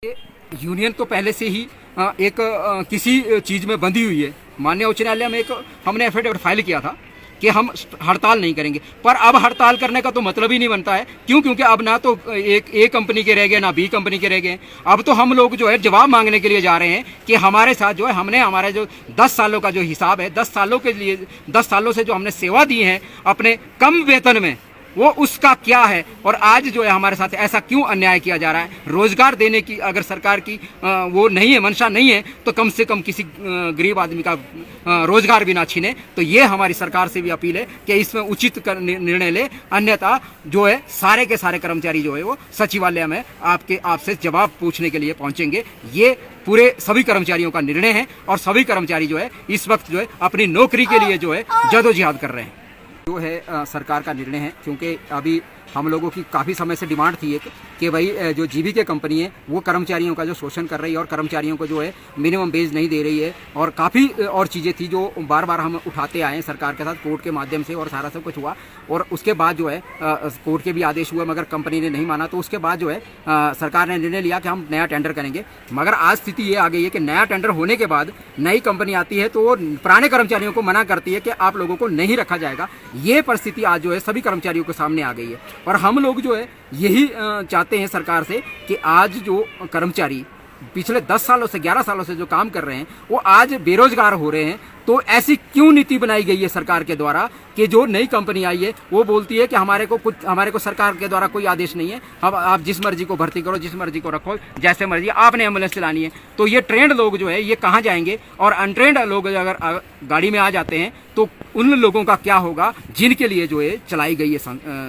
ये यूनियन तो पहले से ही एक किसी चीज़ में बंधी हुई है। माननीय उच्च न्यायालय में हमने एफिडेविट फाइल किया था कि हम हड़ताल नहीं करेंगे, पर अब हड़ताल करने का तो मतलब ही नहीं बनता है। क्योंकि अब ना तो एक ए कंपनी के रह गए ना बी कंपनी के रह गए। अब तो हम लोग जो है जवाब मांगने के लिए जा रहे हैं कि हमारे साथ जो है हमने हमारे जो 10 सालों का जो हिसाब है, 10 सालों के लिए 10 सालों से जो हमने सेवा दी है अपने कम वेतन में, वो उसका क्या है और आज जो है हमारे साथ ऐसा क्यों अन्याय किया जा रहा है। रोजगार देने की अगर सरकार की वो नहीं है, मंशा नहीं है, तो कम से कम किसी गरीब आदमी का रोजगार भी ना छीने। तो ये हमारी सरकार से भी अपील है कि इसमें उचित निर्णय ले, अन्यथा जो है सारे के सारे कर्मचारी जो है वो सचिवालय में आपसे जवाब पूछने के लिए पहुंचेंगे। ये पूरे सभी कर्मचारियों का निर्णय है और सभी कर्मचारी जो है इस वक्त जो है अपनी नौकरी के लिए जो है जदोजहद कर रहे हैं। जो है सरकार का निर्णय है, क्योंकि अभी हम लोगों की काफ़ी समय से डिमांड थी एक कि भाई जो जीवीके कंपनी है वो कर्मचारियों का जो शोषण कर रही है और कर्मचारियों को जो है मिनिमम वेज नहीं दे रही है, और काफ़ी और चीज़ें थी जो बार बार हम उठाते आए हैं सरकार के साथ कोर्ट के माध्यम से, और सारा सब कुछ हुआ। और उसके बाद जो है कोर्ट के भी आदेश हुआ, मगर कंपनी ने नहीं माना। तो उसके बाद जो है सरकार ने निर्णय लिया कि हम नया टेंडर करेंगे। मगर आज स्थिति ये आ गई है कि नया टेंडर होने के बाद नई कंपनी आती है तो वो पुराने कर्मचारियों को मना करती है कि आप लोगों को नहीं रखा जाएगा। ये परिस्थिति आज जो है सभी कर्मचारियों के सामने आ गई है। और हम लोग जो है यही चाहते हैं सरकार से कि आज जो कर्मचारी पिछले 10 सालों से 11 सालों से जो काम कर रहे हैं वो आज बेरोजगार हो रहे हैं। तो ऐसी क्यों नीति बनाई गई है सरकार के द्वारा कि जो नई कंपनी आई है वो बोलती है कि हमारे को सरकार के द्वारा कोई आदेश नहीं है, हम आप जिस मर्जी को भर्ती करो, जिस मर्जी को रखो, जैसे मर्जी आपने एम्बुलेंस चलानी है। तो ये ट्रेंड लोग जो है ये कहाँ जाएंगे, और अनट्रेंड लोग अगर गाड़ी में आ जाते हैं तो उन लोगों का क्या होगा जिनके लिए जो है चलाई गई है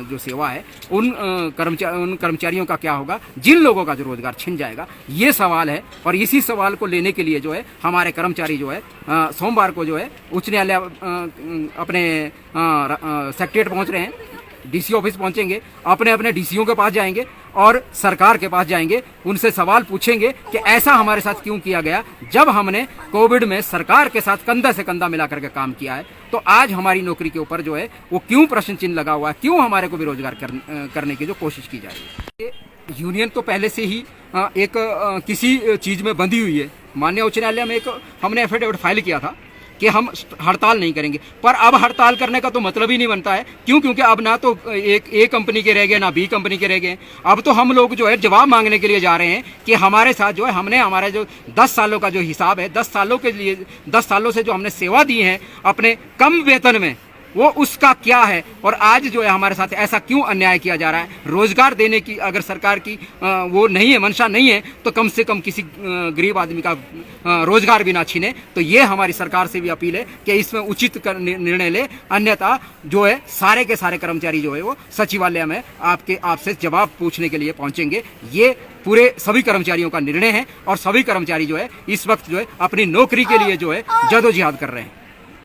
जो सेवा है, उन कर्मचारियों का क्या होगा, जिन लोगों का जो रोजगार छिन जाएगा। ये सवाल है, और इसी सवाल को लेने के लिए जो है हमारे कर्मचारी जो है सोमवार को जो है उच्च न्यायालय अपने सेक्रेटरीट पहुंच रहे हैं, डीसी ऑफिस पहुंचेंगे, अपने अपने डीसीओ के पास जाएंगे और सरकार के पास जाएंगे, उनसे सवाल पूछेंगे कि ऐसा हमारे साथ क्यों किया गया जब हमने कोविड में सरकार के साथ कंधा से कंधा मिला करके काम किया है। तो आज हमारी नौकरी के ऊपर जो है वो क्यों प्रश्न चिन्ह लगा हुआ है, क्यों हमारे को बेरोजगार करने की जो कोशिश की जा रही है। यूनियन तो पहले से ही एक किसी चीज़ में बंधी हुई है। माननीय उच्च न्यायालय में हमने एफिडेविट फाइल किया था कि हम हड़ताल नहीं करेंगे, पर अब हड़ताल करने का तो मतलब ही नहीं बनता है। क्योंकि अब ना तो एक ए कंपनी के रह गए ना बी कंपनी के रह गए। अब तो हम लोग जो है जवाब मांगने के लिए जा रहे हैं कि हमारे साथ जो है हमने हमारे जो 10 सालों का जो हिसाब है, 10 सालों के लिए 10 सालों से जो हमने सेवा दी है अपने कम वेतन में, वो उसका क्या है और आज जो है हमारे साथ ऐसा क्यों अन्याय किया जा रहा है। रोजगार देने की अगर सरकार की वो नहीं है, मंशा नहीं है, तो कम से कम किसी गरीब आदमी का रोजगार भी ना छीने। तो ये हमारी सरकार से भी अपील है कि इसमें उचित निर्णय ले, अन्यथा जो है सारे के सारे कर्मचारी जो है वो सचिवालय में आपसे जवाब पूछने के लिए पहुंचेंगे। ये पूरे सभी कर्मचारियों का निर्णय है और सभी कर्मचारी जो है इस वक्त जो है अपनी नौकरी के लिए जो है जदोजहद कर रहे हैं।